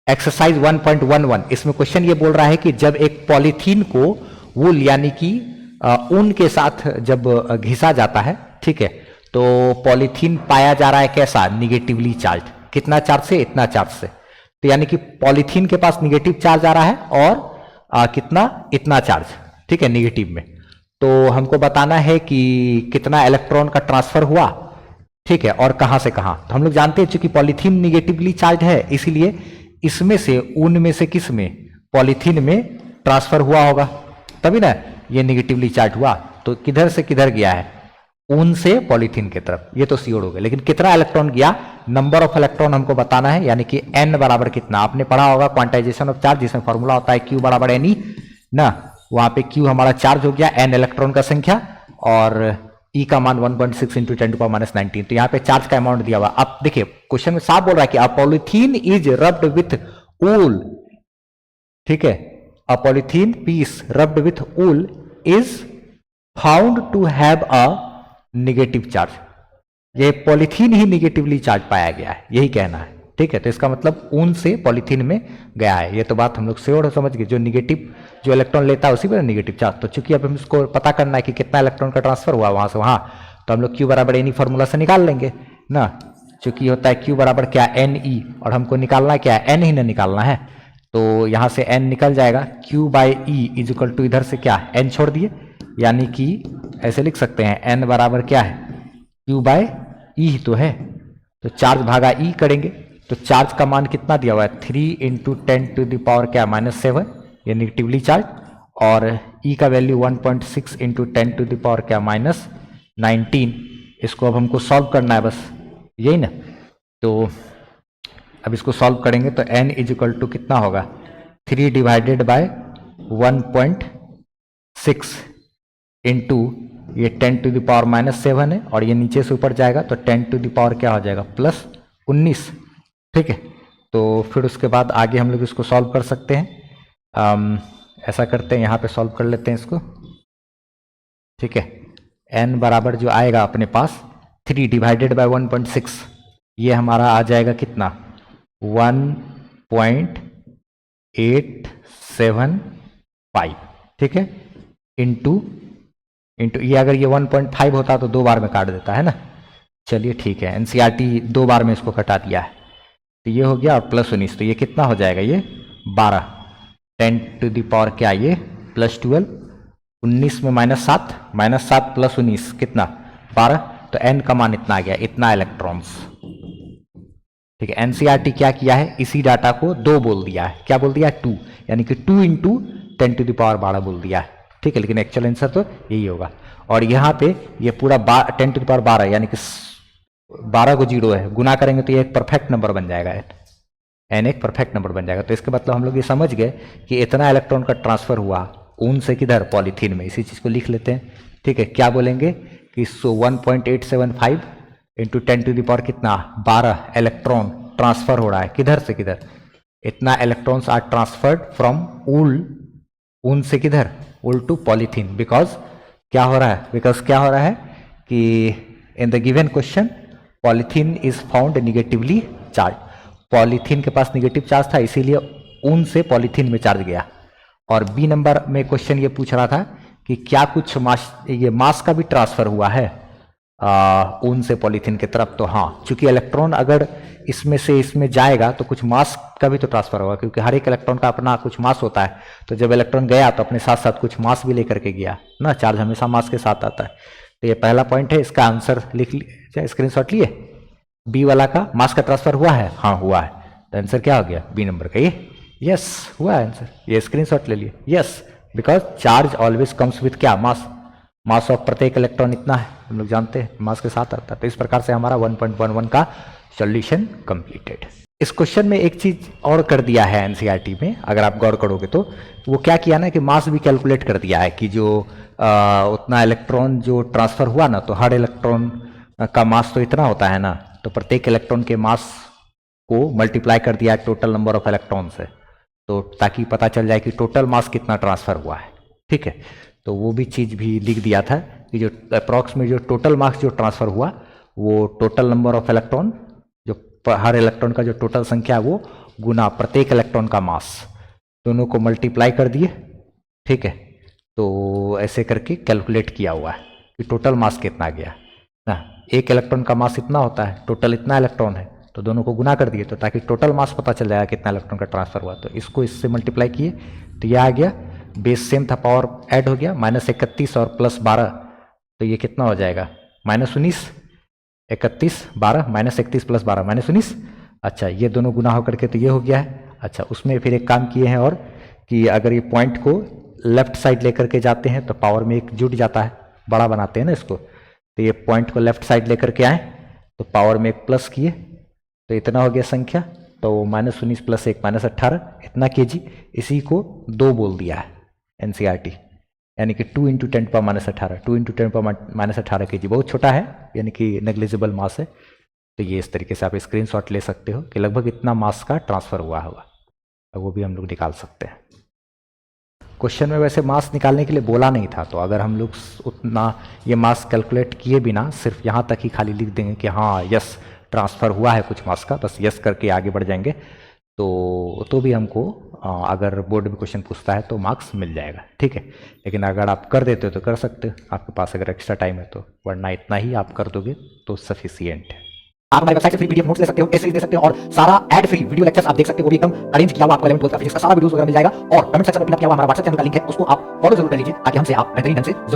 Exercise 1.11 इसमें question ये बोल रहा है कि जब एक पॉलीथीन को वूल यानी कि ऊन के साथ जब घिसा जाता है, ठीक है, तो पॉलीथीन पाया जा रहा है कैसा, निगेटिवली चार्ज। कितना चार्ज से, इतना चार्ज से। तो यानी कि पॉलीथीन के पास निगेटिव चार्ज आ रहा है और कितना, इतना चार्ज, ठीक है, निगेटिव में। तो हमको बताना है कि कितना इलेक्ट्रॉन का ट्रांसफर हुआ, ठीक है, और कहां से कहां। तो हम लोग जानते हैं चूंकि पॉलीथीन निगेटिवली चार्ज है, इसीलिए इसमें से ऊन में से किस में, पॉलीथीन में ट्रांसफर हुआ होगा, तभी ना ये निगेटिवली चार्ज हुआ। तो किधर से किधर गया है, ऊन से पॉलीथीन की तरफ, ये तो श्योर हो गया। लेकिन कितना इलेक्ट्रॉन गया, नंबर ऑफ इलेक्ट्रॉन हमको बताना है, यानी कि n बराबर कितना। आपने पढ़ा होगा क्वांटाइजेशन ऑफ चार्ज, जिसमें फॉर्मूला होता है Q बराबर NE ना, वहां पे Q हमारा चार्ज हो गया, n इलेक्ट्रॉन का संख्या, और E का मान 1.6 इंटू 10⁻⁻19। तो यहाँ पे चार्ज का अमाउंट दिया हुआ। अब देखिए क्वेश्चन में साफ बोल रहा है कि a polythene is rubbed with wool, ठीक है, a polythene piece rubbed with wool is found to have a negative charge. ये पॉलीथीन ही निगेटिवली चार्ज पाया गया है, यही कहना है, ठीक है। तो इसका मतलब ऊन से पॉलीथीन में गया है, ये तो बात हम लोग श्योर समझ गए। जो निगेटिव, जो इलेक्ट्रॉन लेता है उसी पर निगेटिव चार्ज। तो चूंकि अब हम इसको पता करना है कि कितना इलेक्ट्रॉन का ट्रांसफर हुआ वहां से वहां, तो हम लोग Q बराबर NE फॉर्मूला से निकाल लेंगे ना। चूंकि होता है Q बराबर क्या, NE, और हमको निकालना क्या है, N ही ना निकालना है। तो यहां से N निकल जाएगा, Q by E is equal to इधर से क्या, N छोड़ दिए, यानी कि ऐसे लिख सकते हैं N बराबर क्या है, Q बाय E तो है, तो चार्ज भागा E करेंगे। तो चार्ज का मान कितना दिया हुआ है, 3 इंटू 10 टू द पावर क्या, -7, ये निगेटिवली चार्ज, और E का value 1.6 into 10 to the power क्या, -19। इसको अब हमको सॉल्व करना है, बस यही ना। तो अब इसको सॉल्व करेंगे तो N इज इक्वल टू कितना होगा, 3 डिवाइडेड बाय 1.6 इंटू ये 10 टू द पावर -7 है, और ये नीचे से ऊपर जाएगा तो 10 टू द पावर क्या हो जाएगा, +19, ठीक है। तो फिर उसके बाद आगे हम लोग इसको सॉल्व कर सकते हैं। ऐसा करते हैं, यहाँ पे सॉल्व कर लेते हैं इसको, ठीक है। n बराबर जो आएगा अपने पास 3 डिवाइडेड बाय 1.6, ये हमारा आ जाएगा कितना, 1.875, ठीक है, इंटू ये अगर ये 1.5 होता तो 2 बार में काट देता है ना। चलिए ठीक है, एनसीईआरटी 2 बार में इसको कटा दिया है, तो ये हो गया, और +19, तो ये कितना हो जाएगा, ये 12, 10 टू द पावर क्या, ये +12, 19 में -7, -7 + 19 कितना, 12, तो n का मान इतना आ गया, इतना इलेक्ट्रॉन्स, ठीक है। एनसीईआरटी क्या किया है, इसी डाटा को 2 बोल दिया है, क्या बोल दिया है, 2, यानी कि 2 इंटू 10 टू द पावर 12 बोल दिया है, ठीक है। लेकिन एक्चुअल आंसर तो यही होगा। और यहाँ पे ये पूरा 10 टू द पावर 12, यानी कि 12 को 0 है, गुना करेंगे तो ये एक परफेक्ट नंबर बन जाएगा, n एक परफेक्ट नंबर बन जाएगा। तो इसके मतलब हम लोग ये समझ गए कि इतना इलेक्ट्रॉन का ट्रांसफर हुआ ऊन से किधर, पॉलीथीन में। इसी चीज को लिख लेते हैं, ठीक है। क्या बोलेंगे कि 1.875 इंटू 10 टू द पावर कितना, 12 इलेक्ट्रॉन ट्रांसफर हो रहा है, किधर से किधर, इतना इलेक्ट्रॉन्स आर ट्रांसफर्ड फ्रॉम ऊन से किधर, वूल टू पॉलीथीन। बिकॉज क्या हो रहा है, कि in the given question polythene is found negatively charge. Polythene के पास निगेटिव चार्ज था, इसीलिए ऊन से पॉलीथीन में चार्ज गया। और बी नंबर में क्वेश्चन ये पूछ रहा था कि क्या कुछ मास का भी ट्रांसफर हुआ है ऊन से पॉलीथीन की तरफ। तो हाँ, चूंकि इलेक्ट्रॉन अगर इसमें से इसमें जाएगा तो कुछ मास का भी तो ट्रांसफर होगा, क्योंकि हर एक इलेक्ट्रॉन का अपना कुछ मास होता है। तो जब इलेक्ट्रॉन गया तो अपने साथ साथ कुछ मास भी लेकर के गया ना, चार्ज हमेशा मास के साथ आता है। तो ये पहला पॉइंट है, इसका आंसर लिख लीजिए, स्क्रीनशॉट लिए। बी वाला का मास का ट्रांसफर हुआ है, हाँ हुआ है, तो आंसर क्या हो गया, बी नंबर का ये, यस हुआ है आंसर। ये स्क्रीनशॉट ले लिए, yes, because charge always comes with क्या, मास ऑफ प्रत्येक इलेक्ट्रॉन इतना है, हम लोग जानते हैं मास के साथ आता है। तो इस प्रकार से हमारा 1.11 का सॉल्यूशन कंप्लीटेड। इस क्वेश्चन में एक चीज और कर दिया है एनसीईआरटी में, अगर आप गौर करोगे तो वो क्या किया ना कि मास भी कैलकुलेट कर दिया है कि जो उतना इलेक्ट्रॉन जो ट्रांसफर हुआ ना, तो हर इलेक्ट्रॉन का मास तो इतना होता है ना, तो प्रत्येक इलेक्ट्रॉन के मास को मल्टीप्लाई कर दिया है टोटल नंबर ऑफ इलेक्ट्रॉन से, तो ताकि पता चल जाए कि टोटल मास कितना ट्रांसफर हुआ है, ठीक है। तो वो भी चीज भी लिख दिया था कि जो अप्रॉक्स में जो टोटल मास जो ट्रांसफर हुआ वो टोटल नंबर ऑफ इलेक्ट्रॉन, जो हर इलेक्ट्रॉन का जो टोटल संख्या है वो गुना प्रत्येक इलेक्ट्रॉन का मास, दोनों को मल्टीप्लाई कर दिए, ठीक है। तो ऐसे करके कैलकुलेट किया हुआ है कि टोटल मास कितना गया ना। एक इलेक्ट्रॉन का मास इतना होता है, टोटल इतना इलेक्ट्रॉन है, तो दोनों को गुना कर दिए तो ताकि टोटल मास पता चल जाएगा कितना इलेक्ट्रॉन का ट्रांसफर हुआ। तो इसको इससे मल्टीप्लाई किए तो यह आ गया, बेस सेम था, पावर ऐड हो गया, -31 और +12, तो ये कितना हो जाएगा, -19, 31 12 -31 + 12 -19। अच्छा, ये दोनों गुना होकर के तो ये हो गया है। अच्छा, उसमें फिर एक काम किए हैं और कि अगर ये पॉइंट को लेफ्ट साइड लेकर के जाते हैं तो पावर में एक जुट जाता है, बड़ा बनाते हैं ना इसको, तो ये पॉइंट को लेफ्ट साइड लेकर के आए तो पावर में एक प्लस किए, तो इतना हो गया संख्या, तो -19 + 1 -18 इतना केजी। इसी को 2 बोल दिया है एनसीईआरटी, यानी कि 2 × 10⁻18, 2 × 10⁻18 केजी, बहुत छोटा है, यानी कि नेग्लिजिबल मास है। तो ये इस तरीके से आप स्क्रीनशॉट ले सकते हो कि लगभग इतना मास का ट्रांसफर हुआ होगा, वो भी हम लोग निकाल सकते हैं। क्वेश्चन में वैसे मास निकालने के लिए बोला नहीं था, तो अगर हम लोग उतना ये मास कैलकुलेट किए बिना सिर्फ यहाँ तक ही खाली लिख देंगे कि हाँ यस ट्रांसफ़र हुआ है कुछ मास का, बस यस करके आगे बढ़ जाएंगे, तो भी हमको अगर बोर्ड में क्वेश्चन पूछता है तो मार्क्स मिल जाएगा, ठीक है। लेकिन अगर आप कर देते हो तो कर सकते हो, आपके पास अगर एक्स्ट्रा टाइम है तो, वरना इतना ही आप कर दोगे तो सफिशियंट है। आप हमारी वेबसाइट से फ्री पीडीएफ नोट्स ले सकते हो, टेस्ट सीरीज दे सकते हो और सारा एड फ्री वीडियो लेक्चर्स आप देख सकते हो, वो भी एकदम अरेंज किया हुआ आपको 11th 12th का फिजिक्स का सारा वीडियोस वगैरह मिल जाएगा। और कमेंट सेक्शन में पिन किया हुआ हमारा व्हाट्सएप चैनल का लिंक है, उसको आप फॉलो जरूर कर लीजिए ताकि हमसे आप बेहतरीन ढंग से जुड़